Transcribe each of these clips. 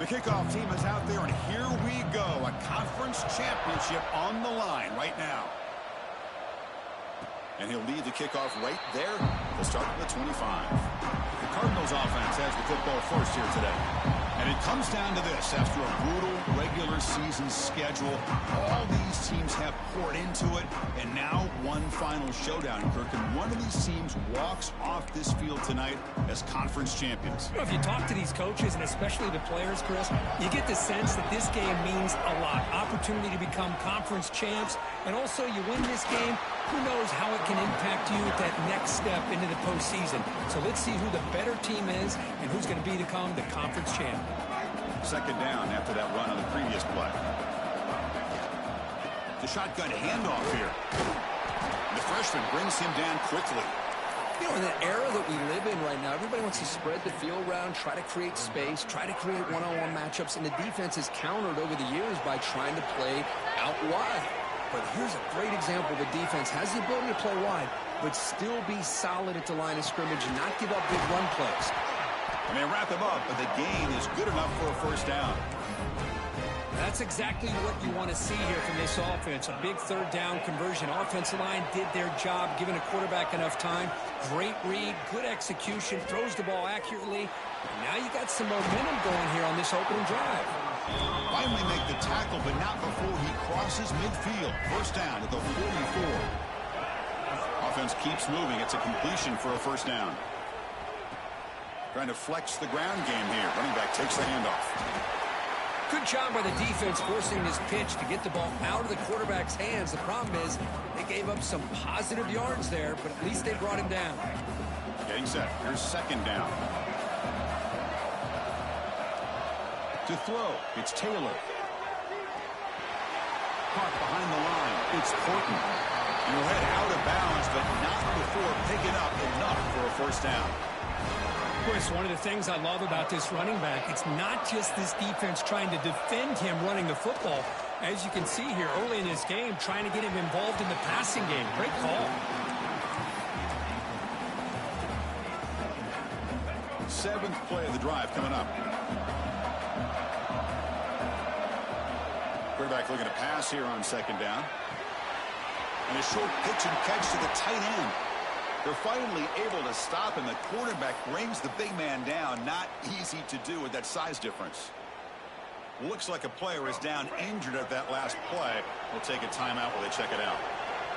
The kickoff team is out there, and here we go. A conference championship on the line right now. And he'll lead the kickoff right there. He'll start at the 25. The Cardinals offense has the football first here today. And it comes down to this. After a brutal regular season schedule, all these teams have poured into it, and now one final showdown, Kirk. And one of these teams walks off this field tonight as conference champions. You know, if you talk to these coaches, and especially the players, Chris, you get the sense that this game means a lot. Opportunity to become conference champs, and also you win this game, who knows how it can impact you at that next step into the postseason. So let's see who the better team is and who's going to become the conference champ. Second down after that run on the previous play. The shotgun handoff here. The freshman brings him down quickly. You know, in the era that we live in right now, everybody wants to spread the field around, try to create space, try to create one-on-one matchups, and the defense has countered over the years by trying to play out wide. But here's a great example. The defense has the ability to play wide, but still be solid at the line of scrimmage and not give up big run plays. And they wrap him up, but the gain is good enough for a first down. That's exactly what you want to see here from this offense. A big third down conversion. Offensive line did their job, giving a quarterback enough time. Great read, good execution, throws the ball accurately. And now you got some momentum going here on this opening drive. Finally make the tackle, but not before he crosses midfield. First down at the 44. Offense keeps moving. It's a completion for a first down. Trying to flex the ground game here. Running back takes the handoff. Good job by the defense forcing this pitch to get the ball out of the quarterback's hands. The problem is they gave up some positive yards there, but at least they brought him down. Getting set. Here's second down. To throw, it's Taylor. Caught behind the line. It's Horton. And he'll head out of bounds, but not before picking up enough for a first down. Chris, one of the things I love about this running back, it's not just this defense trying to defend him running the football. As you can see here early in this game, trying to get him involved in the passing game. Great call. Seventh play of the drive coming up. Quarterback looking to pass here on second down. And a short pitch and catch to the tight end. They're finally able to stop him. The quarterback brings the big man down. Not easy to do with that size difference. Looks like a player is down injured at that last play. We'll take a timeout while they check it out.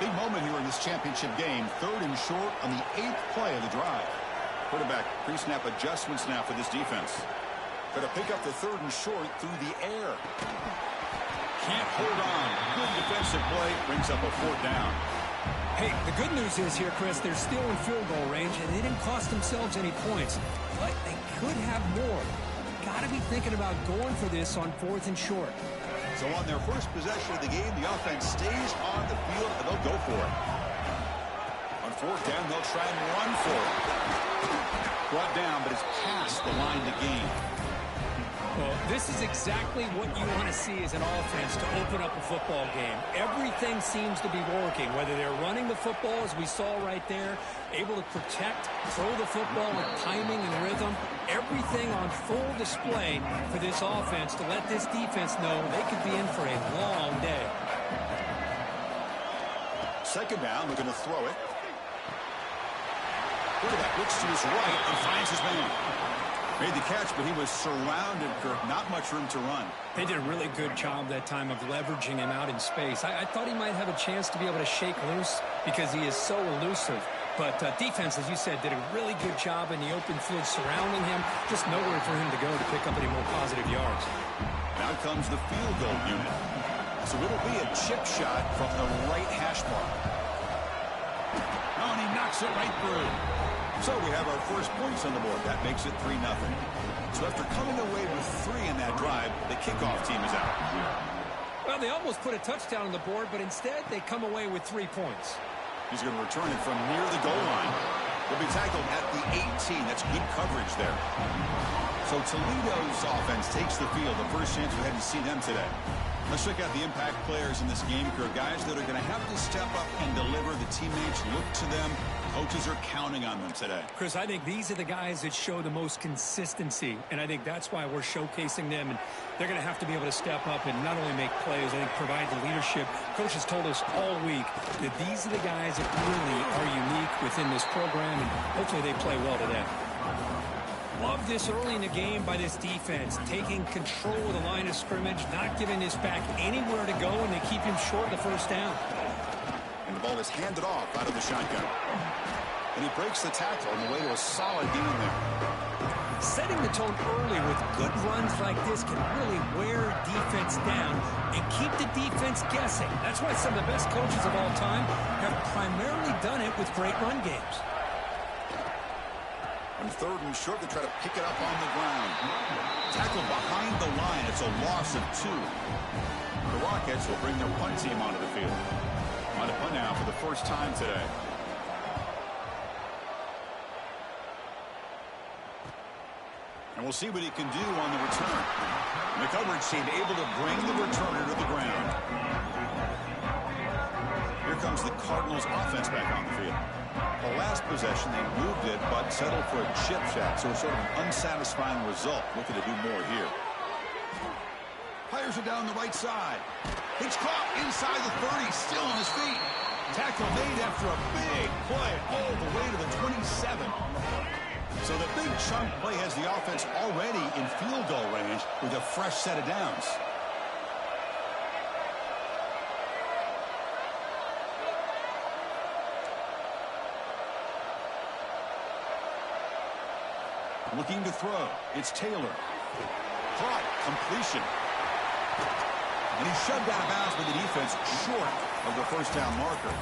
Big moment here in this championship game. Third and short on the 8th play of the drive. Quarterback pre-snap adjustments now for this defense. Got to pick up the third and short through the air. Can't hold on. Good defensive play. Brings up a fourth down. Hey, the good news is here, Chris, they're still in field goal range, and they didn't cost themselves any points. But they could have more. Got to be thinking about going for this on fourth and short. So on their first possession of the game, the offense stays on the field, and they'll go for it. On fourth down, they'll try and run for it. Brought down, but it's past the line to gain. Well, this is exactly what you want to see as an offense to open up a football game. Everything seems to be working, whether they're running the football, as we saw right there, able to protect, throw the football with timing and rhythm. Everything on full display for this offense to let this defense know they could be in for a long day. Second down, looking to throw it. Quarterback looks to his right and finds his man. Made the catch, but he was surrounded, Kirk. Not much room to run. They did a really good job that time of leveraging him out in space. I thought he might have a chance to be able to shake loose because he is so elusive. But defense, as you said, did a really good job in the open field surrounding him. Just nowhere for him to go to pick up any more positive yards. Now comes the field goal unit. So it'll be a chip shot from the right hash mark. Oh, and he knocks it right through. So we have our first points on the board. That makes it 3-0. So after coming away with 3 in that drive, the kickoff team is out. Well, they almost put a touchdown on the board, but instead they come away with 3 points. He's going to return it from near the goal line. He'll be tackled at the 18. That's good coverage there. So Toledo's offense takes the field. The first chance we had to see them today. Let's check out the impact players in this game crew. Guys that are going to have to step up and deliver. The teammates look to them. Coaches are counting on them today. Chris, I think these are the guys that show the most consistency, and I think that's why we're showcasing them. And they're going to have to be able to step up and not only make plays, I think provide the leadership. Coaches told us all week that these are the guys that really are unique within this program, and hopefully they play well today. Love this early in the game by this defense, taking control of the line of scrimmage, not giving this back anywhere to go, and they keep him short of the first down. And the ball is handed off out of the shotgun. And he breaks the tackle on the way to a solid gain there. Setting the tone early with good runs like this can really wear defense down and keep the defense guessing. That's why some of the best coaches of all time have primarily done it with great run games. On 3rd and short, they try to pick it up on the ground. Tackled behind the line. It's a loss of 2. The Rockets will bring their punt team onto the field. On a punt now for the first time today. And we'll see what he can do on the return. And the coverage team able to bring the returner to the ground. Here comes the Cardinals offense back on the field. The last possession, they moved it, but settled for a chip shot, so it's sort of an unsatisfying result. Looking to do more here. Fires it down the right side. He's caught inside the 30, still on his feet. Tackle made after a big play all the way to the 27. So the big chunk play has the offense already in field goal range with a fresh set of downs. Looking to throw. It's Taylor. Caught. Completion. And he's shoved out of bounds by the defense short of the first down marker.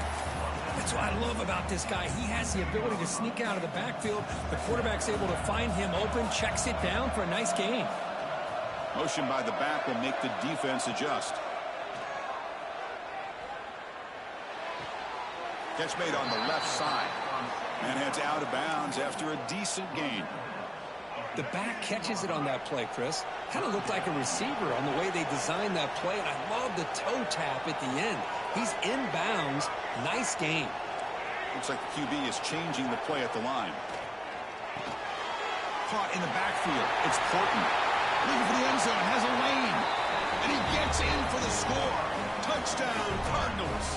That's what I love about this guy. He has the ability to sneak out of the backfield. The quarterback's able to find him open, checks it down for a nice gain. Motion by the back will make the defense adjust. Catch made on the left side. And heads out of bounds after a decent gain. The back catches it on that play, Chris. Kind of looked like a receiver on the way they designed that play, and I love the toe tap at the end. He's inbounds. Nice gain. Looks like the QB is changing the play at the line. Caught in the backfield. It's Porton. Looking for the end zone. Has a lane. And he gets in for the score. Touchdown, Cardinals.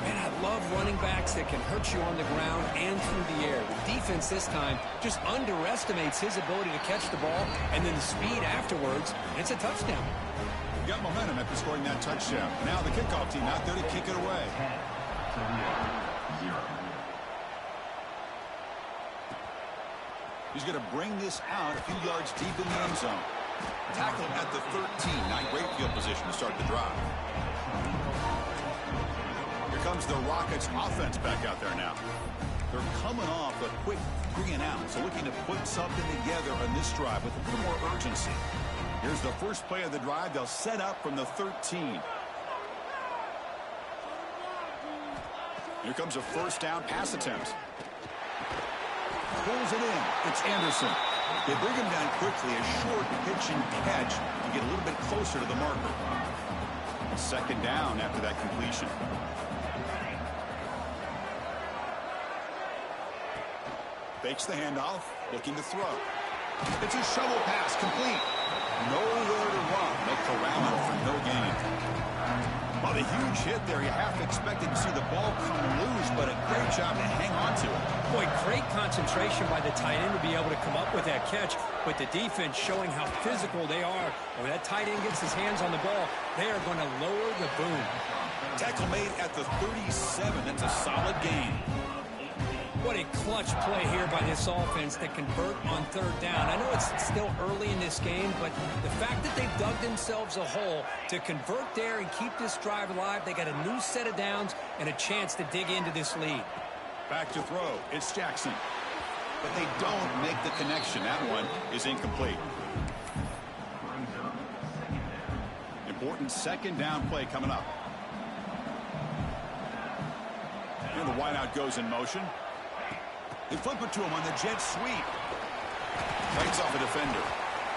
Man, I love running backs that can hurt you on the ground and through the air. The defense this time just underestimates his ability to catch the ball, and then the speed afterwards. It's a touchdown. Got momentum after scoring that touchdown. Now the kickoff team out there to kick it away. He's going to bring this out a few yards deep in the end zone. Tackled at the 13. Not great field position to start the drive. Here comes the Rockets offense back out there now. They're coming off a quick 3 and out, so looking to put something together on this drive with a little more urgency. Here's the first play of the drive. They'll set up from the 13. Here comes a first down pass attempt. Pulls it in. It's Anderson. They bring him down quickly. A short pitch and catch to get a little bit closer to the marker. Second down after that completion. Fakes the handoff. Looking to throw. It's a shovel pass. Complete. Nowhere to run. They'll corral him for no gain. Well, the huge hit there, you have to expect to see the ball come loose, but a great job to hang on to it. Boy, great concentration by the tight end to be able to come up with that catch, but the defense showing how physical they are. When that tight end gets his hands on the ball, they are going to lower the boom. Tackle made at the 37. That's a solid gain. What a clutch play here by this offense to convert on third down. I know it's still early in this game, but the fact that they've dug themselves a hole to convert there and keep this drive alive, they got a new set of downs and a chance to dig into this lead. Back to throw. It's Jackson. But they don't make the connection. That one is incomplete. Important second down play coming up. And the wideout goes in motion. They flip it to him on the jet sweep. Fights off a defender.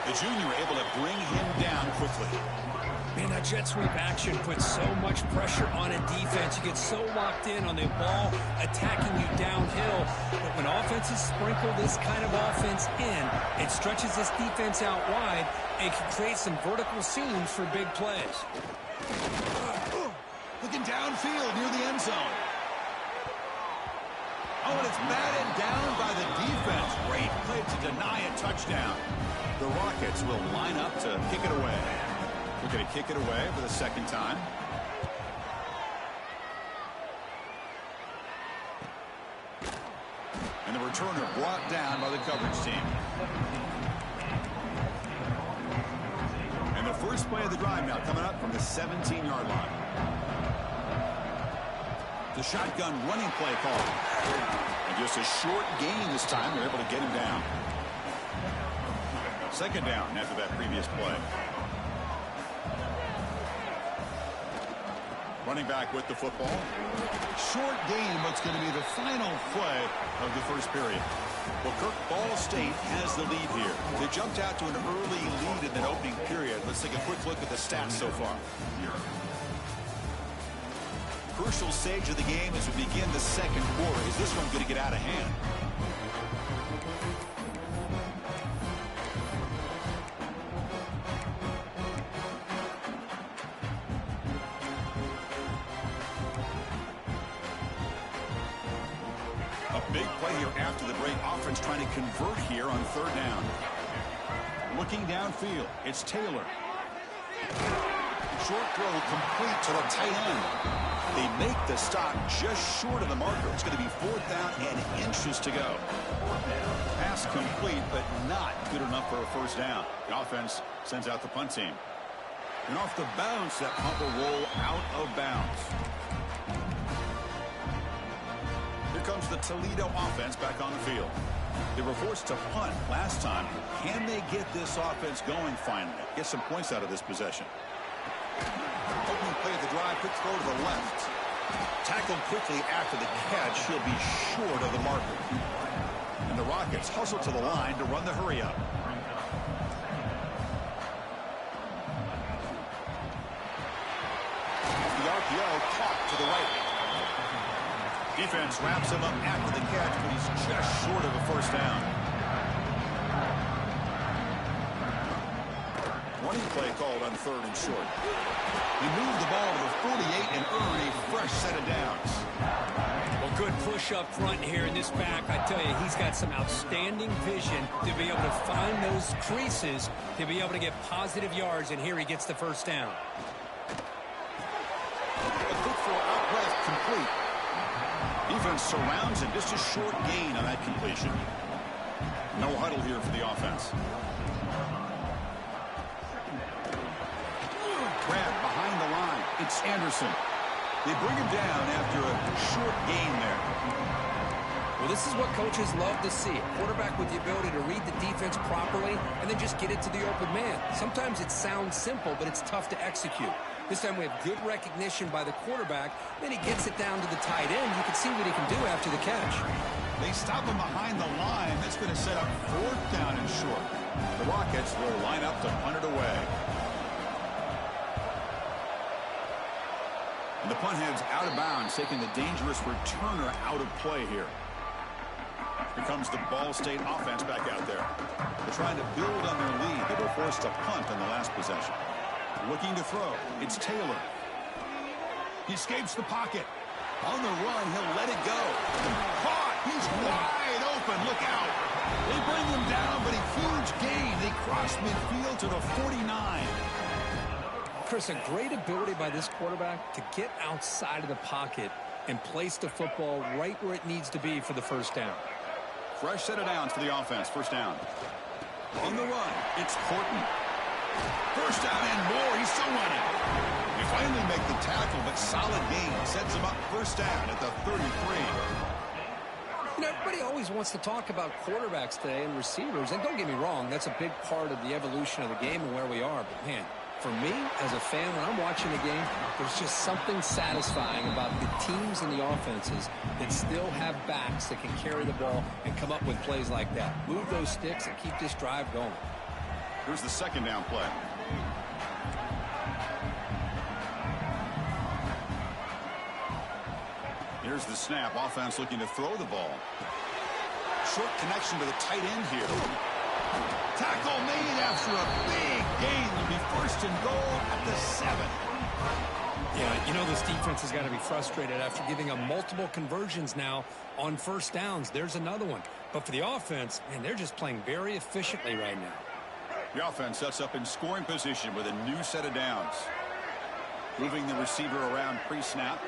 The junior able to bring him down quickly. Man, that jet sweep action puts so much pressure on a defense. You get so locked in on the ball attacking you downhill. But when offenses sprinkle this kind of offense in, it stretches this defense out wide and can create some vertical seams for big plays. Looking downfield near the end zone. Oh, and it's batted down by the defense. Great play to deny a touchdown. The Rockets will line up to kick it away. We're going to kick it away for the second time. And the returner brought down by the coverage team. And the first play of the drive now coming up from the 17-yard line. The shotgun running play call. And just a short gain this time. They're able to get him down. Second down after that previous play. Running back with the football. Short gain what's going to be the final play of the first period. Well, Ball State has the lead here. They jumped out to an early lead in that opening period. Let's take a quick look at the stats so far. Crucial stage of the game as we begin the second quarter. Is this one going to get out of hand? Big play here after the break. Offense trying to convert here on third down. Looking downfield. It's Taylor. Short throw complete to the tight end. They make the stop just short of the marker. It's going to be fourth down and inches to go. Pass complete, but not good enough for a first down. The offense sends out the punt team. And off the bounce, that punt will roll out of bounds. Comes the Toledo offense back on the field. They were forced to punt last time. Can they get this offense going finally? Get some points out of this possession. Opening play of the drive, quick throw to the left. Tackled quickly after the catch. He'll be short of the marker. And the Rockets hustle to the line to run the hurry up. The RPO caught to the right. Defense wraps him up after the catch, but he's just short of a first down. Running play called on third and short. He moved the ball to the 48 and earned a fresh set of downs. Well, good push up front here in this back. I tell you, he's got some outstanding vision to be able to find those creases to be able to get positive yards, and here he gets the first down. A good for out route complete. Defense surrounds and just a short gain on that completion. No huddle here for the offense. Grab behind the line. It's Anderson. They bring him down after a short gain there. Well, this is what coaches love to see. A quarterback with the ability to read the defense properly and then just get it to the open man. Sometimes it sounds simple, but it's tough to execute. This time we have good recognition by the quarterback. Then he gets it down to the tight end. You can see what he can do after the catch. They stop him behind the line. That's going to set up fourth down and short. The Rockets will line up to punt it away. And the punt heads out of bounds, taking the dangerous returner out of play here. Here comes the Ball State offense back out there. They're trying to build on their lead. They were forced to punt on the last possession. Looking to throw. It's Taylor. He escapes the pocket. On the run, he'll let it go. Caught. He's wide open. Look out. They bring him down, but a huge gain. They cross midfield to the 49. Chris, a great ability by this quarterback to get outside of the pocket and place the football right where it needs to be for the first down. Fresh set of downs for the offense. First down. On the run, it's Horton. First down and more. He's still running. They finally make the tackle, but solid gain sets him up first down at the 33. You know, everybody always wants to talk about quarterbacks today and receivers. And don't get me wrong, that's a big part of the evolution of the game and where we are. But, man, for me, as a fan, when I'm watching the game, there's just something satisfying about the teams and the offenses that still have backs that can carry the ball and come up with plays like that. Move those sticks and keep this drive going. Here's the second down play. Here's the snap. Offense looking to throw the ball. Short connection to the tight end here. Tackle made after a big gain. It'll be first and goal at the 7. Yeah, you know this defense has got to be frustrated after giving them multiple conversions now on first downs. There's another one. But for the offense, man, they're just playing very efficiently right now. The offense sets up in scoring position with a new set of downs. Moving the receiver around pre-snap.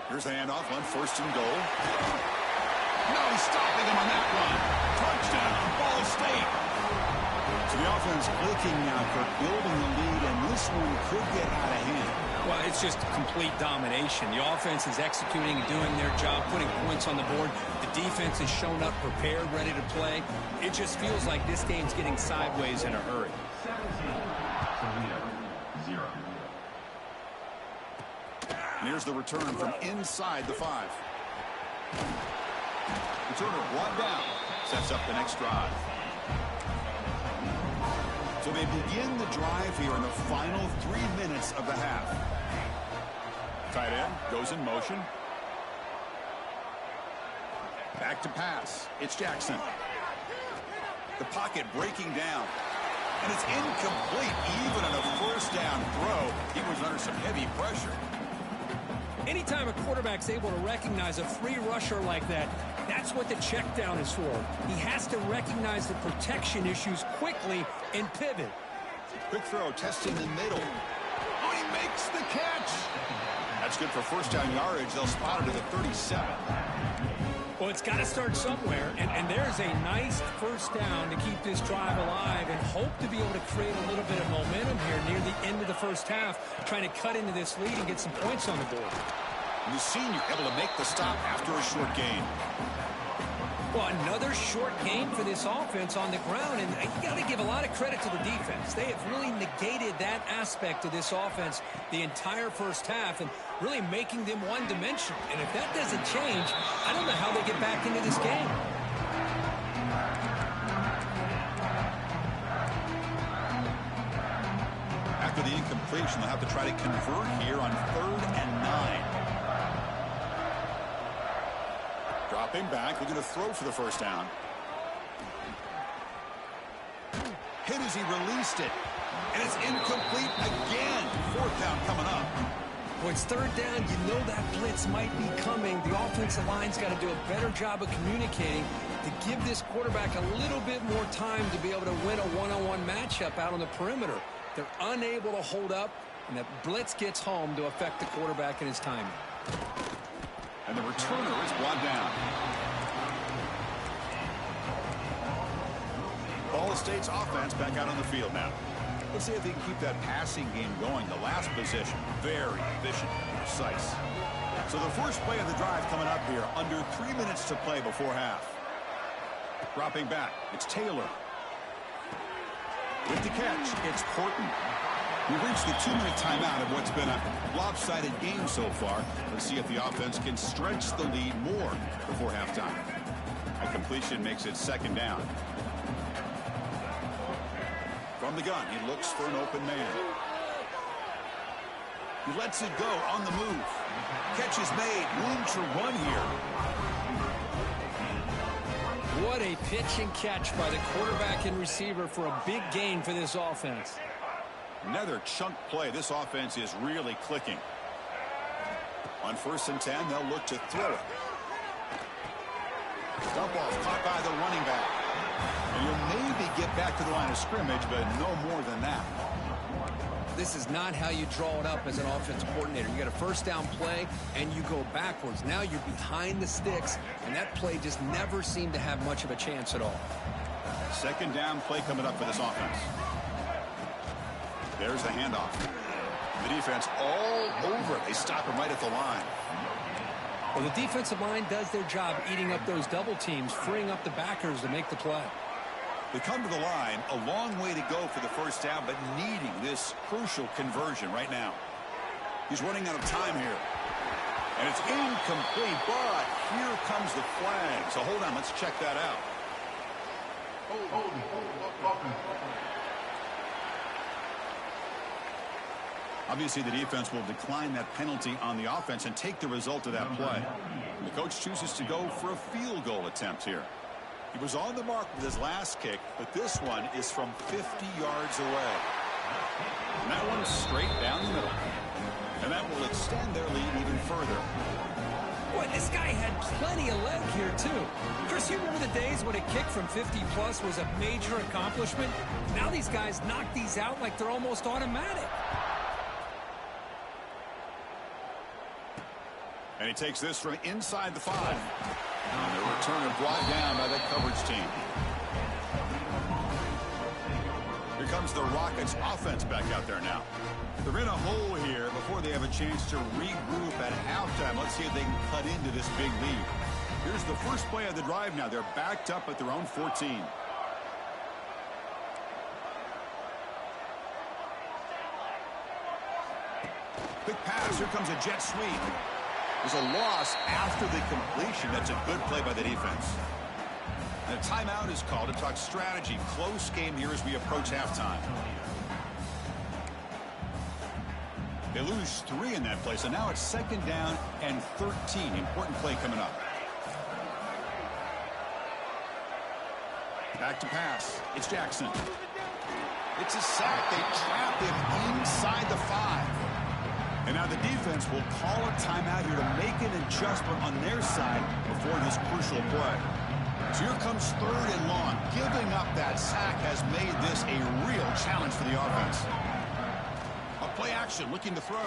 Here's the handoff on first and goal. No stopping him on that one. Touchdown, Ball State. So the offense clicking now for building the lead, and this one could get out of hand. Well, it's just complete domination. The offense is executing and doing their job, putting points on the board. The defense has shown up prepared, ready to play. It just feels like this game's getting sideways in a hurry. And here's the return from inside the 5. Returner brought down. Sets up the next drive. So they begin the drive here in the final 3 minutes of the half. Tight end goes in motion. Back to pass. It's Jackson. The pocket breaking down. And it's incomplete. Even on a first down throw, he was under some heavy pressure. Anytime a quarterback's able to recognize a free rusher like that, that's what the check down is for. He has to recognize the protection issues quickly and pivot. Quick throw, testing the middle. Oh, he makes the catch. That's good for first down yardage. They'll spot it at the 37. Well, it's got to start somewhere, and there's a nice first down to keep this drive alive and hope to be able to create a little bit of momentum here near the end of the first half, trying to cut into this lead and get some points on the board. And the senior able to make the stop after a short gain. Well, another short gain for this offense on the ground, and you got to give a lot of credit to the defense. They have really negated that aspect of this offense the entire first half and really making them one-dimensional. And if that doesn't change, I don't know how they get back into this game. After the incompletion, they'll have to try to convert here on 3rd and 9. Dropping back, looking to throw for the first down. Hit as he released it. And it's incomplete again. 4th down coming up. When it's 3rd down, you know that blitz might be coming. The offensive line's got to do a better job of communicating to give this quarterback a little bit more time to be able to win a one-on-one matchup out on the perimeter. They're unable to hold up, and that blitz gets home to affect the quarterback and his timing. And the returner is brought down. Ball State's offense back out on the field now. Let's see if they can keep that passing game going. The last possession, very efficient and precise. So the first play of the drive coming up here. Under 3 minutes to play before half. Dropping back, it's Taylor. With the catch, it's Horton. We've reached the 2-minute timeout of what's been a lopsided game so far. Let's see if the offense can stretch the lead more before halftime. A completion makes it 2nd down. From the gun, he looks for an open man. He lets it go on the move. Catch is made. Room to run here. What a pitch and catch by the quarterback and receiver for a big gain for this offense. Another chunk play. This offense is really clicking. On 1st and 10, they'll look to throw it. Dump off caught by the running back. And you'll maybe get back to the line of scrimmage, but no more than that. This is not how you draw it up as an offensive coordinator. You got a first down play, and you go backwards. Now you're behind the sticks, and that play just never seemed to have much of a chance at all. 2nd down play coming up for this offense. There's the handoff. The defense all over it. They stop him right at the line. Well, the defensive line does their job eating up those double teams, freeing up the backers to make the play. They come to the line, a long way to go for the first down, but needing this crucial conversion right now. He's running out of time here. And it's incomplete, but here comes the flag. So hold on, let's check that out. Obviously, the defense will decline that penalty on the offense and take the result of that play. The coach chooses to go for a field goal attempt here. He was on the mark with his last kick, but this one is from 50 yards away. And that one's straight down the middle. And that will extend their lead even further. Boy, this guy had plenty of leg here, too. Chris, you remember the days when a kick from 50-plus was a major accomplishment? Now these guys knock these out like they're almost automatic. And he takes this from inside the 5. And the return is brought down by the coverage team. Here comes the Rockets offense back out there now. They're in a hole here before they have a chance to regroup at halftime. Let's see if they can cut into this big lead. Here's the first play of the drive now. They're backed up at their own 14. Quick pass. Here comes a jet sweep. There's a loss after the completion. That's a good play by the defense. And a timeout is called to talk strategy. Close game here as we approach halftime. They lose 3 in that play, so now it's 2nd down and 13. Important play coming up. Back to pass. It's Jackson. It's a sack. They trap him inside the 5. And now the defense will call a timeout here to make an adjustment on their side before this crucial play. So here comes 3rd and long. Giving up that sack has made this a real challenge for the offense. A play action, looking to throw.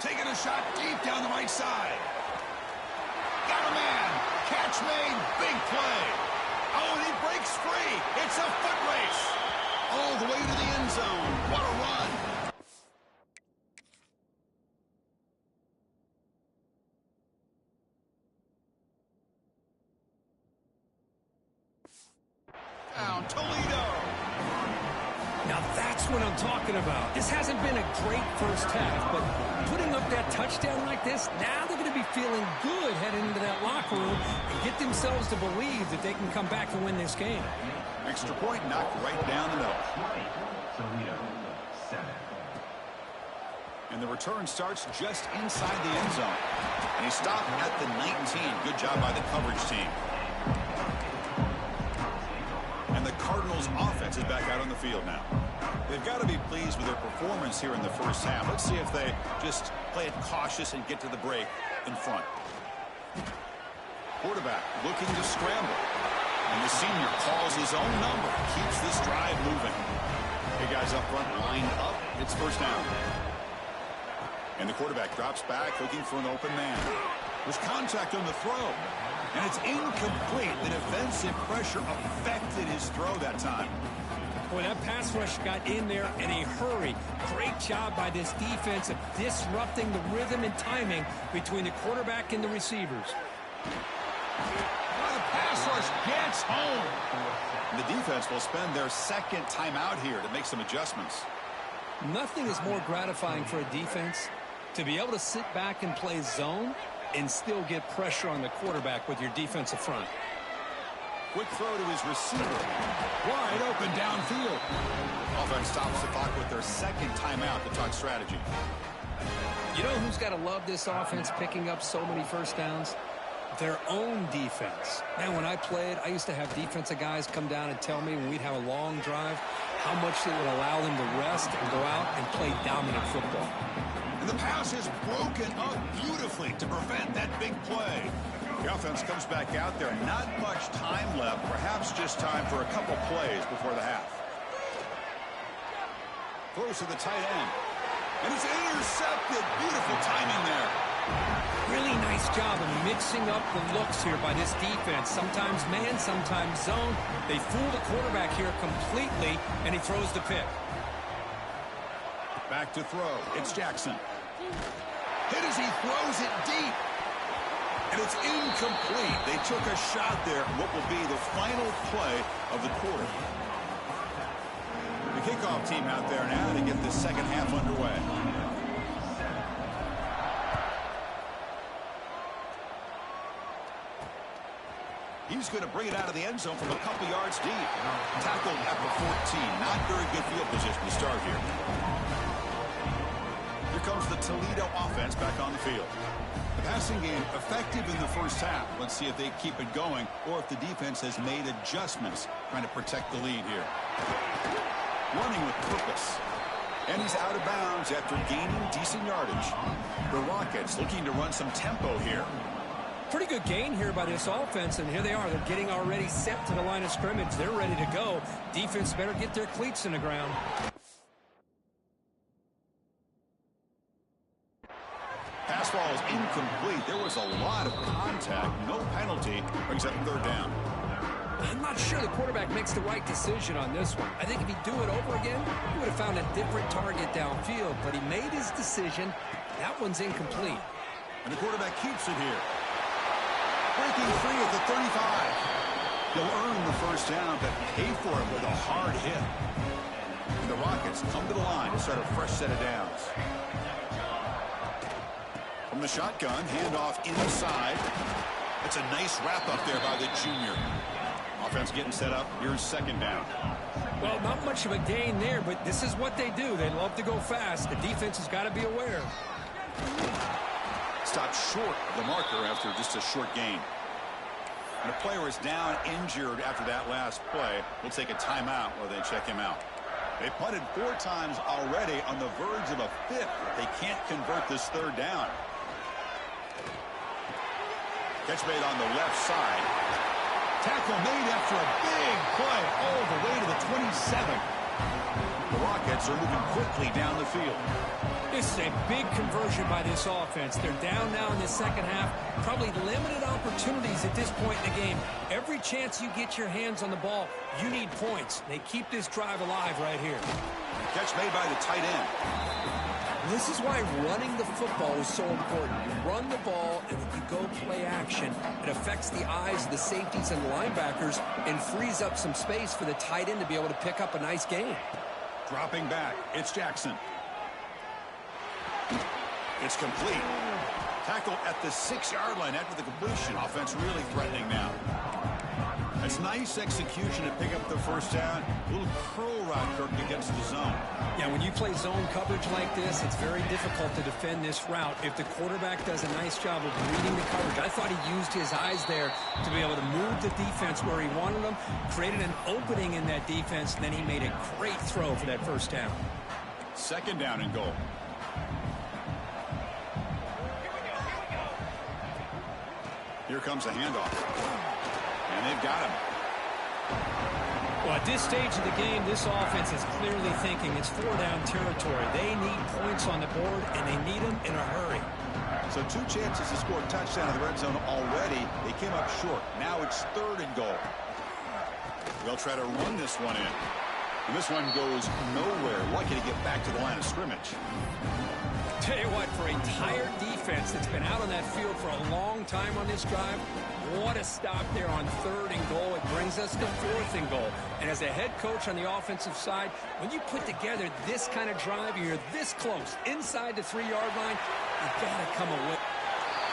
Taking a shot deep down the right side. Got a man. Catch made. Big play. Oh, and he breaks free. It's a foot race. All the way to the end zone. What a run. Toledo. Now that's what I'm talking about. This hasn't been a great first half, but putting up that touchdown like this, now they're going to be feeling good heading into that locker room and get themselves to believe that they can come back and win this game. Extra point knocked right down the middle. And the return starts just inside the end zone. And he stopped at the 19. Good job by the coverage team. And the Cardinals offense is back out on the field now. They've got to be pleased with their performance here in the first half. Let's see if they just play it cautious and get to the break in front. Quarterback looking to scramble. And the senior calls his own number. Keeps this drive moving. Big guys up front lined up. It's first down. And the quarterback drops back looking for an open man. There's contact on the throw. And it's incomplete. The defensive pressure affected his throw that time. Boy, that pass rush got in there in a hurry. Great job by this defense of disrupting the rhythm and timing between the quarterback and the receivers. Well, the pass rush gets home. And the defense will spend their second timeout here to make some adjustments. Nothing is more gratifying for a defense to be able to sit back and play zone and still get pressure on the quarterback with your defensive front. Quick throw to his receiver. Wide open downfield. Offense stops the clock with their second timeout to talk strategy. You know who's got to love this offense picking up so many first downs? Their own defense. Man, when I played, I used to have defensive guys come down and tell me when we'd have a long drive how much it would allow them to rest and go out and play dominant football. And the pass is broken up beautifully to prevent that big play. The offense comes back out there. Not much time left. Perhaps just time for a couple plays before the half. Throws to the tight end. And it's intercepted. Beautiful timing there. Really nice job of mixing up the looks here by this defense. Sometimes man, sometimes zone. They fool the quarterback here completely, and he throws the pick. Back to throw. It's Jackson. Hit as he throws it deep. And it's incomplete. They took a shot there, what will be the final play of the quarter. The kickoff team out there now to get the second half underway. He's going to bring it out of the end zone from a couple yards deep. Tackled at the 14. Not very good field position to start here. the Toledo offense back on the field. The passing game effective in the first half. Let's see if they keep it going or if the defense has made adjustments trying to protect the lead here. Running with purpose. And he's out of bounds after gaining decent yardage. The Rockets looking to run some tempo here. Pretty good gain here by this offense, and here they are. They're getting already set to the line of scrimmage. They're ready to go. Defense better get their cleats in the ground. Pass ball is incomplete. There was a lot of contact. No penalty. Brings up third down. I'm not sure the quarterback makes the right decision on this one. I think if he'd do it over again, he would have found a different target downfield, but he made his decision. That one's incomplete. And the quarterback keeps it here. Breaking free at the 35. He'll earn the first down, but pay for it with a hard hit. And the Rockets come to the line to start a fresh set of downs. From the shotgun, handoff inside. That's a nice wrap up there by the junior. Offense getting set up. Here's second down. Well, not much of a gain there, but this is what they do. They love to go fast. The defense has got to be aware. Stopped short of the marker after just a short gain. And a player is down injured after that last play. We'll take a timeout while they check him out. They punted 4 times already, on the verge of a 5th. They can't convert this third down. Catch made on the left side. Tackle made after a big play all the way to the 27. The Rockets are moving quickly down the field. This is a big conversion by this offense. They're down now in the second half. Probably limited opportunities at this point in the game. Every chance you get your hands on the ball, you need points. They keep this drive alive right here. Catch made by the tight end. This is why running the football is so important. You run the ball and then you go play action. It affects the eyes of the safeties and linebackers and frees up some space for the tight end to be able to pick up a nice gain. Dropping back, it's Jackson. It's complete. Tackle at the 6-yard line after the completion. Offense really threatening now. It's nice execution to pick up the first down. A little curl route, Kirk, against the zone. Yeah, when you play zone coverage like this, it's very difficult to defend this route if the quarterback does a nice job of reading the coverage. I thought he used his eyes there to be able to move the defense where he wanted them, created an opening in that defense, and then he made a great throw for that first down. Second down and goal. Here comes a handoff. And they've got him. Well, at this stage of the game, this offense is clearly thinking it's 4-down territory. They need points on the board, and they need them in a hurry. So 2 chances to score a touchdown in the red zone already. They came up short. Now it's third and goal. They'll try to run this one in. And this one goes nowhere. Lucky to get back to the line of scrimmage. Tell you what, for a tired defense that's been out on that field for a long time on this drive, what a stop there on third and goal. It brings us to fourth and goal. And as a head coach on the offensive side, when you put together this kind of drive, you're this close, inside the 3-yard line, you've got to come away.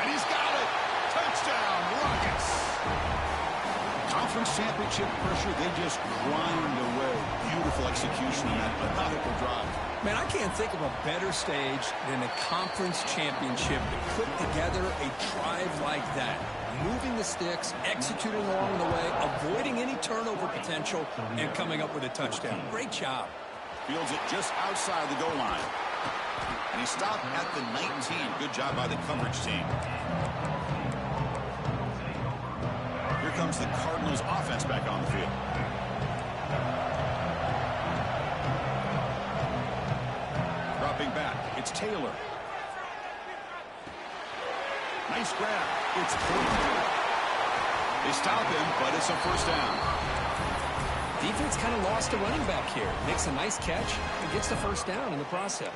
And he's got it. Touchdown, Rockets. Conference championship pressure, they just grind away. Beautiful execution on that methodical drive. Man, I can't think of a better stage than the conference championship to put together a drive like that. Moving the sticks, executing along the way, avoiding any turnover potential, and coming up with a touchdown. Great job. Fields it just outside the goal line. And he stopped at the 19. Good job by the coverage team. Here comes the Cardinals offense back on the field. Dropping back, it's Taylor. Nice grab. It's Toledo. They stop him, but it's a first down. Defense kind of lost a running back here. Makes a nice catch and gets the first down in the process.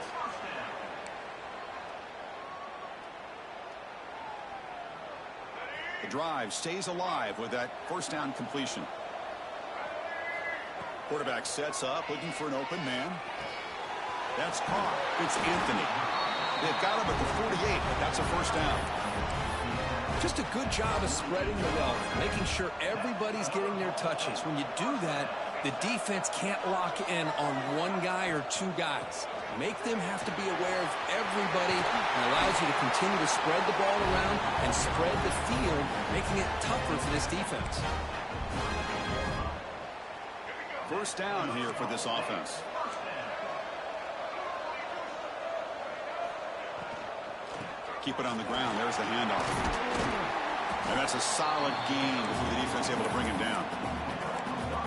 The drive stays alive with that first down completion. Quarterback sets up, looking for an open man. That's caught. It's Anthony. They've got him at the 48, but that's a first down. Just a good job of spreading the wealth, making sure everybody's getting their touches. When you do that, The defense can't lock in on one guy or two guys. Make them have to be aware of everybody, and allows you to continue to spread the ball around and spread the field, making it tougher for this defense. First down here for this offense. Keep it on the ground. There's the handoff. And that's a solid gain before the defense able to bring him down.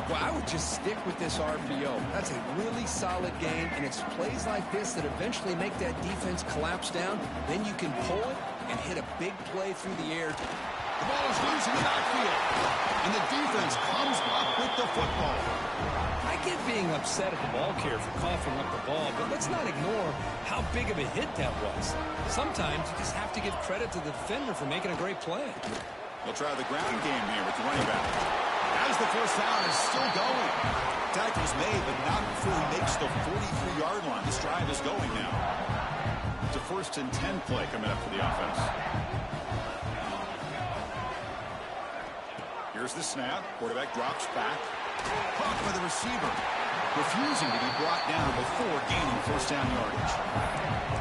Well, I would just stick with this RPO. That's a really solid game, and it's plays like this that eventually make that defense collapse down. Then you can pull it and hit a big play through the air. The ball is loose in the backfield, and the defense comes up with the football. I get being upset at the ball carrier for coughing up the ball, but let's not ignore how big of a hit that was. Sometimes you just have to give credit to the defender for making a great play. They'll try the ground game here with the running back. As the first down is still going. Tackle's made, but not before he makes the 43-yard line. This drive is going now. It's a 1st and 10 play coming up for the offense. Here's the snap. Quarterback drops back. Caught by the receiver. Refusing to be brought down before gaining first down yardage.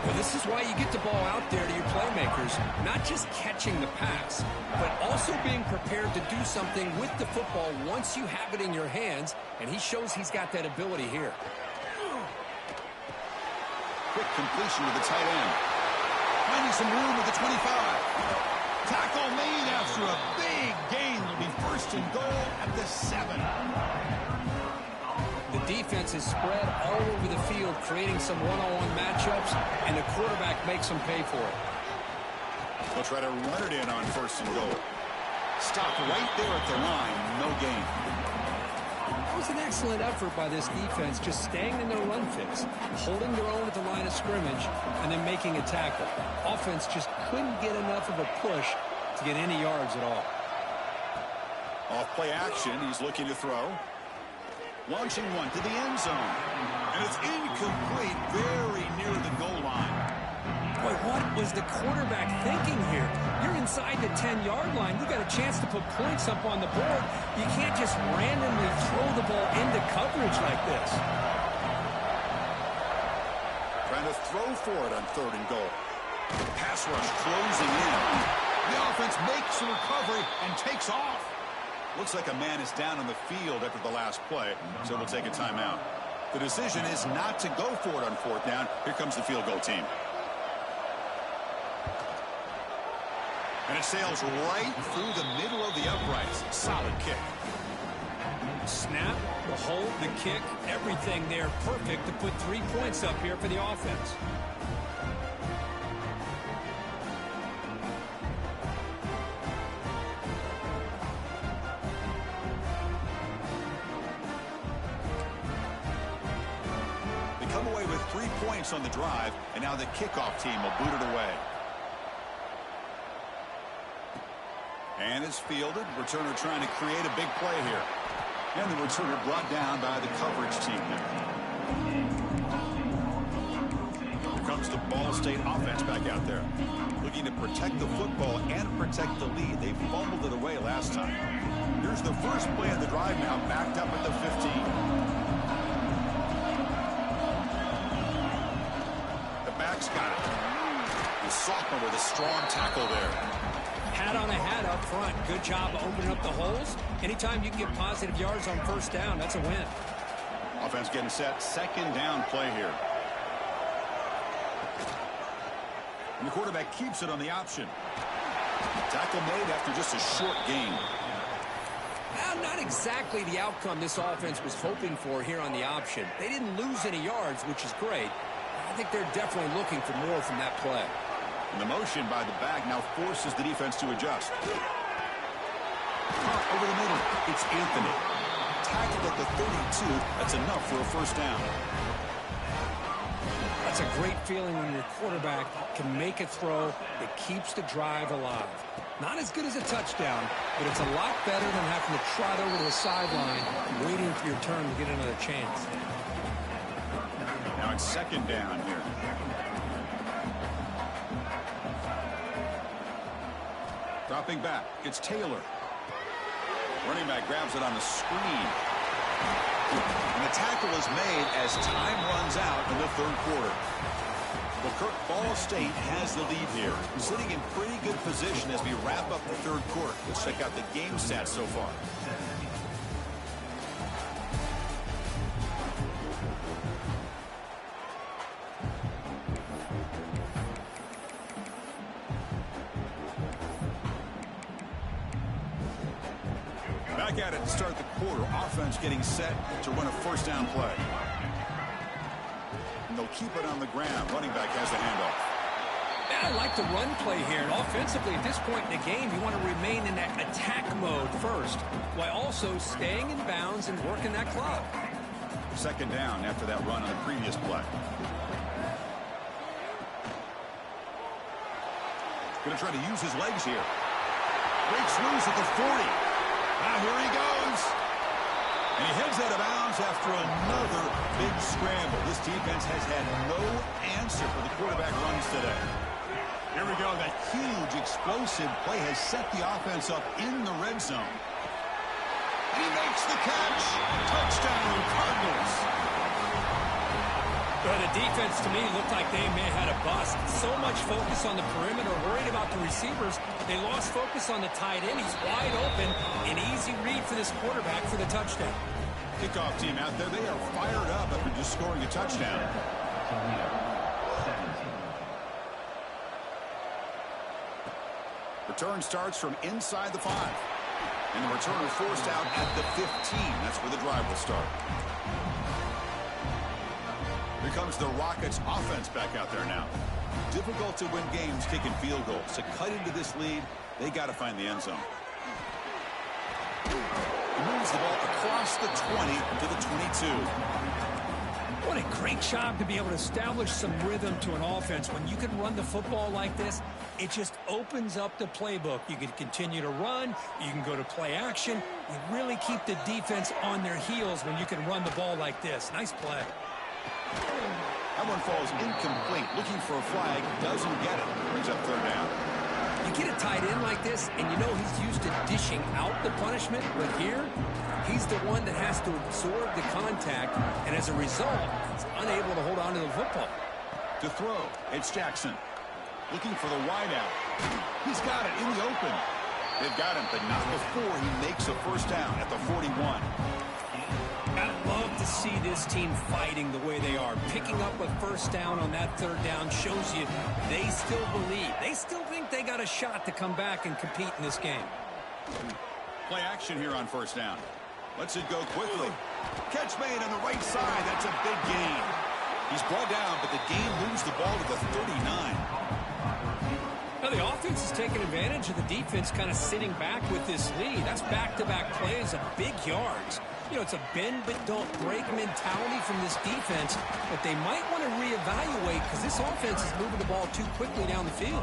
Well, this is why you get the ball out there to your playmakers, not just catching the pass, but also being prepared to do something with the football once you have it in your hands, and he shows he's got that ability here. Quick completion to the tight end. Finding some room with the 25. Tackle made after a big gain. It'll be 1st and goal at the 7. The defense is spread all over the field, creating some one-on-one matchups, and the quarterback makes them pay for it. They'll try to run it in on 1st and goal. Stopped right there at the line. No gain. That was an excellent effort by this defense, just staying in their run fix, holding their own at the line of scrimmage, and then making a tackle. Offense just couldn't get enough of a push to get any yards at all. Off play action. He's looking to throw. Launching one to the end zone. And it's incomplete, very near the goal line. Boy, what was the quarterback thinking here? You're inside the 10-yard line. You got a chance to put points up on the board. You can't just randomly throw the ball into coverage like this. Trying to throw for it on 3rd and goal. Pass rush closing in. The offense makes a recovery and takes off. Looks like a man is down on the field after the last play, so we'll take a timeout. The decision is not to go for it on 4th down. Here comes the field goal team. And it sails right through the middle of the uprights. Solid kick. Snap, the hold, the kick, everything there perfect to put 3 points up here for the offense. With 3 points on the drive, and now the kickoff team will boot it away. And it's fielded. Returner trying to create a big play here. And the returner brought down by the coverage team there. Here comes the Ball State offense back out there. Looking to protect the football and protect the lead. They fumbled it away last time. Here's the first play of the drive now, backed up at the 15. Back's got it. The sophomore with a strong tackle there. Hat on a hat up front. Good job opening up the holes. Anytime you can get positive yards on 1st down, that's a win. Offense getting set. 2nd down play here. And the quarterback keeps it on the option. Tackle made after just a short gain. Well, not exactly the outcome this offense was hoping for here on the option. They didn't lose any yards, which is great. I think they're definitely looking for more from that play. And the motion by the back now forces the defense to adjust. Caught over the middle. It's Anthony. Tackled at the 32. That's enough for a 1st down. That's a great feeling when your quarterback can make a throw that keeps the drive alive. Not as good as a touchdown, but it's a lot better than having to trot over to the sideline waiting for your turn to get another chance. Now it's 2nd down here. Dropping back, it's Taylor. Running back grabs it on the screen. And the tackle is made as time runs out in the third quarter. Well, Ball State has the lead here, sitting in pretty good position as we wrap up the third quarter. Let's check out the game stats so far. Back at it to start the quarter. Offense getting set to run a first down play. And they'll keep it on the ground. Running back has the handoff. I like the run play here. And offensively, at this point in the game, you want to remain in that attack mode first, while also staying in bounds and working that clock. Second down after that run on the previous play. Going to try to use his legs here. Breaks loose at the 40. Now here he goes. And he heads out of bounds after another big scramble. This defense has had no answer for the quarterback runs today. Here we go. That huge explosive play has set the offense up in the red zone. And he makes the catch. Touchdown, Cardinals. Well, the defense, to me, looked like they may have had a bust. So much focus on the perimeter, worried about the receivers. They lost focus on the tight end. He's wide open. An easy read for this quarterback for the touchdown. Kickoff team out there, they are fired up after just scoring a touchdown. Return starts from inside the 5. And the returner forced out at the 15. That's where the drive will start. Here comes the Rockets offense back out there now. Difficult to win games kicking field goals. To cut into this lead, they got to find the end zone. He moves the ball across the 20 to the 22. What a great job to be able to establish some rhythm to an offense. When you can run the football like this, it just opens up the playbook. You can continue to run. You can go to play action. You really keep the defense on their heels when you can run the ball like this. Nice play. That one falls incomplete. Looking for a flag. Doesn't get it. Brings up third down. You get a tight end like this, and you know he's used to dishing out the punishment. But here, he's the one that has to absorb the contact. And as a result, he's unable to hold on to the football. To throw, it's Jackson. Looking for the wideout. He's got it in the open. They've got him, but not before he makes a first down at the 41. I love to see this team fighting the way they are. Picking up a first down on that third down shows you they still believe. They still think they got a shot to come back and compete in this game. Play action here on first down. Lets it go quickly. Catch made on the right side. That's a big gain. He's brought down, but the game moves the ball to the 39. Now the offense is taking advantage of the defense kind of sitting back with this lead. That's back-to-back plays of big yards. You know, it's a bend but don't break mentality from this defense, but they might want to reevaluate because this offense is moving the ball too quickly down the field.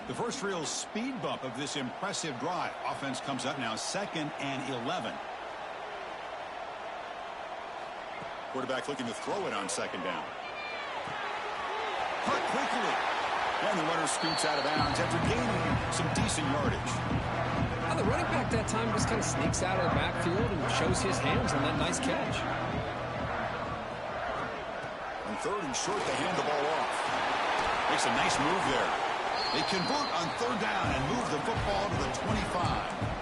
The first real speed bump of this impressive drive. Offense comes up now 2nd and 11. Quarterback looking to throw it on second down. Cut quickly. And the runner scoots out of bounds after gaining some decent yardage. The running back that time just kind of sneaks out of the backfield and shows his hands on that nice catch. On 3rd and short, they hand the ball off. Makes a nice move there. They convert on 3rd down and move the football to the 25.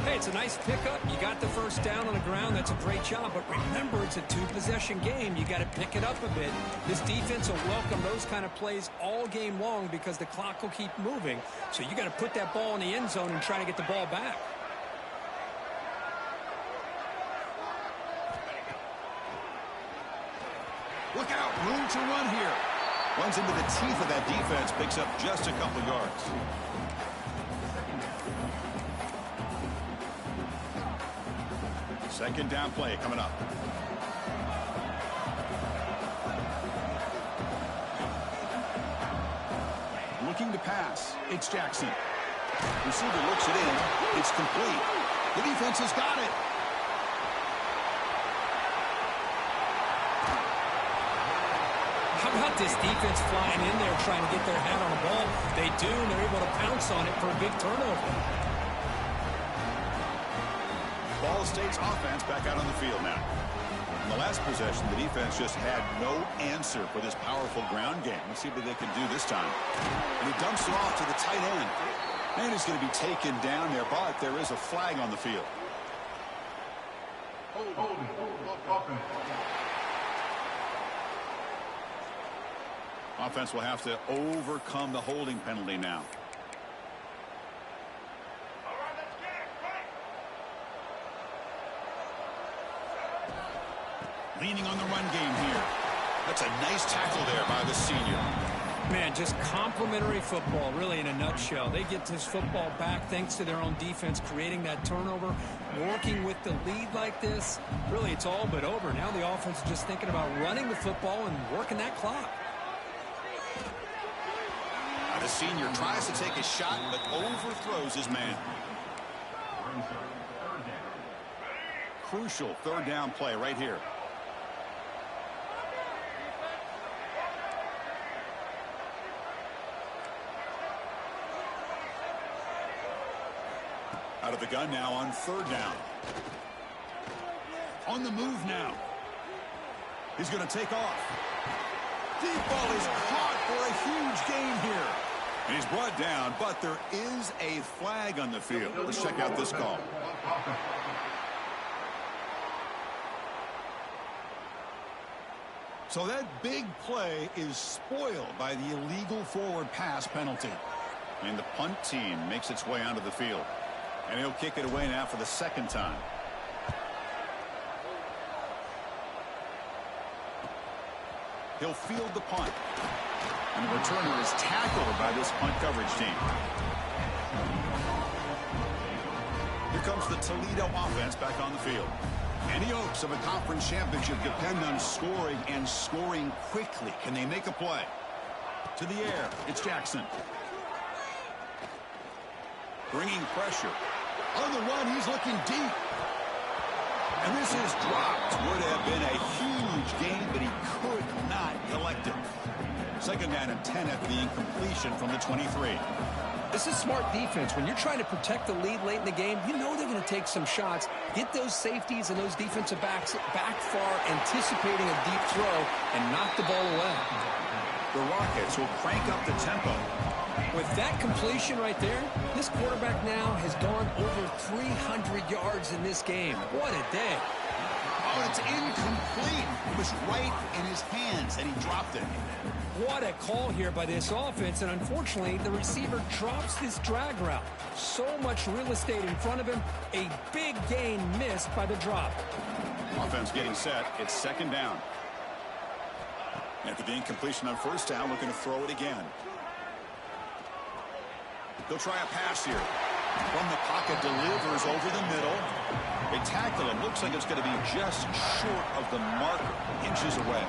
Hey, it's a nice pickup. You got the first down on the ground. That's a great job. But remember, it's a 2-possession game. You got to pick it up a bit. This defense will welcome those kind of plays all game long because the clock will keep moving. So you got to put that ball in the end zone and try to get the ball back. Look out. Room to run here. Runs into the teeth of that defense. Picks up just a couple yards. Second down play coming up. Looking to pass. It's Jackson. Receiver looks it in. It's complete. The defense has got it. How about this defense flying in there trying to get their hat on the ball? They do, and they're able to pounce on it for a big turnover. Ball State's offense back out on the field now. In the last possession, the defense just had no answer for this powerful ground game. Let's see what they can do this time. And he dumps it off to the tight end. And he's going to be taken down there, but there is a flag on the field. Offense will have to overcome the holding penalty now. Leaning on the run game here. That's a nice tackle there by the senior. Man, just complimentary football, really, in a nutshell. They get this football back thanks to their own defense, creating that turnover, working with the lead like this. Really, it's all but over. Now the offense is just thinking about running the football and working that clock. The senior tries to take a shot, but overthrows his man. Crucial third down play right here. Out of the gun now on third down. On the move now. He's going to take off. Deep ball is caught for a huge gain here. And he's brought down, but there is a flag on the field. Let's check out this call. So that big play is spoiled by the illegal forward pass penalty. And the punt team makes its way onto the field. And he'll kick it away now for the second time. He'll field the punt. And the returner is tackled by this punt coverage team. Here comes the Toledo offense back on the field. Any hopes of a conference championship depend on scoring and scoring quickly. Can they make a play? To the air, it's Jackson. Bringing pressure. On the run, he's looking deep. And this is dropped. Would have been a huge gain, but he could not collect it. Second down and 10 after the incompletion from the 23. This is smart defense. When you're trying to protect the lead late in the game, you know they're going to take some shots, get those safeties and those defensive backs back far, anticipating a deep throw, and knock the ball away. The Rockets will crank up the tempo. With that completion right there, this quarterback now has gone over 300 yards in this game. What a day. Oh, it's incomplete. It was right in his hands, and he dropped it. What a call here by this offense, and unfortunately, the receiver drops this drag route. So much real estate in front of him, a big gain missed by the drop. Offense getting set. It's second down. After the incompletion on first down, looking to throw it again. They'll try a pass here. From the pocket, delivers over the middle. They tackle him. Looks like it's going to be just short of the marker, inches away.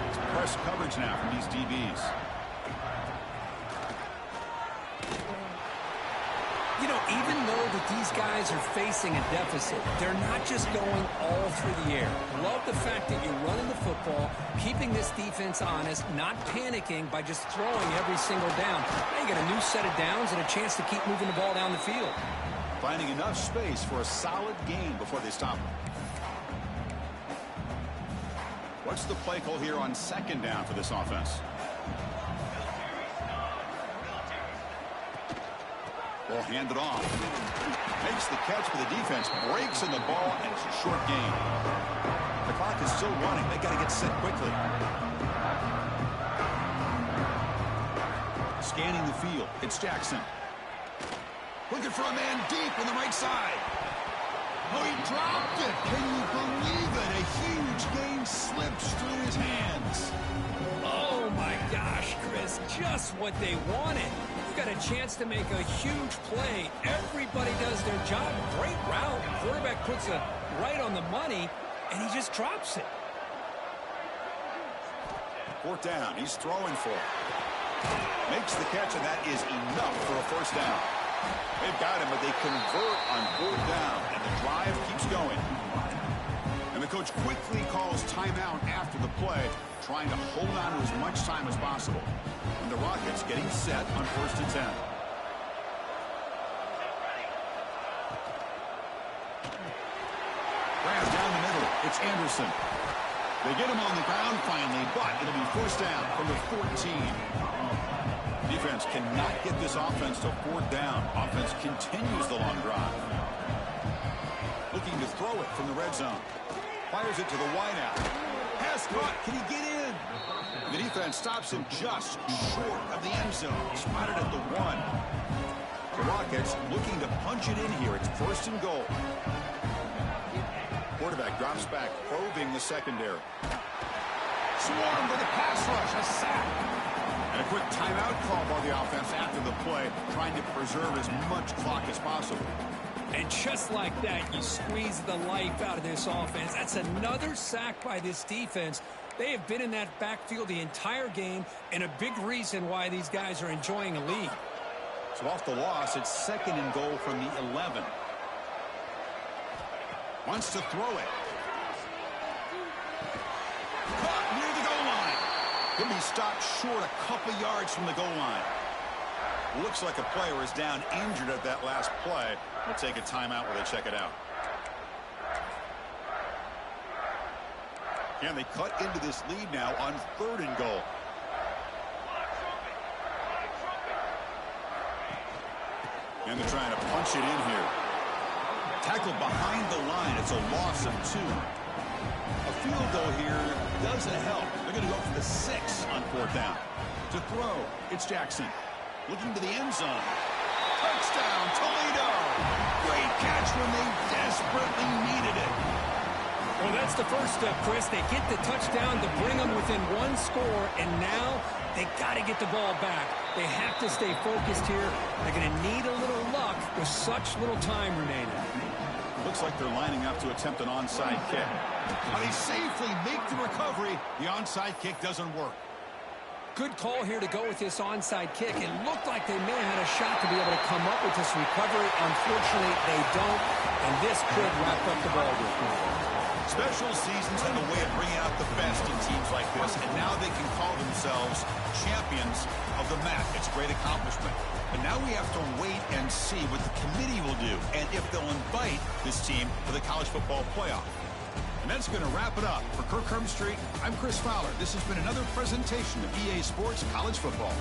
It's press coverage now from these DBs. You know, even though that these guys are facing a deficit, they're not just going all through the air. Love the fact that you're running the football, keeping this defense honest, not panicking by just throwing every single down. Now you got a new set of downs and a chance to keep moving the ball down the field. Finding enough space for a solid gain before they stop him. What's the play call here on second down for this offense? Ball handed off. Makes the catch for the defense. Breaks in the ball, and it's a short gain. The clock is still running. They got to get set quickly. Scanning the field. It's Jackson. Looking for a man deep on the right side. Oh, he dropped it. Can you believe it? A huge gain slips through his hands. Oh, my gosh, Chris. Just what they wanted. Got a chance to make a huge play. Everybody does their job. Great route. Quarterback puts it right on the money, and he just drops it. Fourth down. He's throwing for it. Makes the catch, and that is enough for a first down. They've got him, but they convert on fourth down, and the drive keeps going. And the coach quickly calls timeout after the play, trying to hold on to as much time as possible. And the Rockets getting set on 1st and 10. Grabs down the middle. It's Anderson. They get him on the ground finally, but it'll be first down from the 14. Defense cannot get this offense to fourth down. Offense continues the long drive. Looking to throw it from the red zone. Fires it to the wideout. Pass caught. Can he get in? The defense stops him just short of the end zone. Spotted at the 1. The Rockets looking to punch it in here. It's first and goal. Quarterback drops back, probing the secondary. Swarm with a pass rush, a sack. And a quick timeout call by the offense after the play, trying to preserve as much clock as possible. And just like that, you squeeze the life out of this offense. That's another sack by this defense. They have been in that backfield the entire game, and a big reason why these guys are enjoying a lead. So off the loss, it's second and goal from the 11. Wants to throw it. Caught near the goal line. He'll be stopped short a couple yards from the goal line. Looks like a player is down injured at that last play. We'll take a timeout while they check it out. And they cut into this lead now on third and goal. And they're trying to punch it in here. Tackled behind the line. It's a loss of 2. A field goal here doesn't help. They're going to go for the 6 on fourth down. To throw, it's Jackson. Looking to the end zone. Touchdown, Toledo. Great catch when they desperately needed it. Well, that's the first step, Chris. They get the touchdown to bring them within 1 score, and now they got to get the ball back. They have to stay focused here. They're going to need a little luck with such little time remaining. Looks like they're lining up to attempt an onside kick. But they safely make the recovery. The onside kick doesn't work. Good call here to go with this onside kick. It looked like they may have had a shot to be able to come up with this recovery. Unfortunately, they don't, and this could wrap up the ball game. Special seasons have a way of bringing out the best in teams like this, and now they can call themselves champions of the MAC. It's a great accomplishment. But now we have to wait and see what the committee will do, and if they'll invite this team to the college football playoff. And that's going to wrap it up. For Kirk Street, I'm Chris Fowler. This has been another presentation of EA Sports College Football.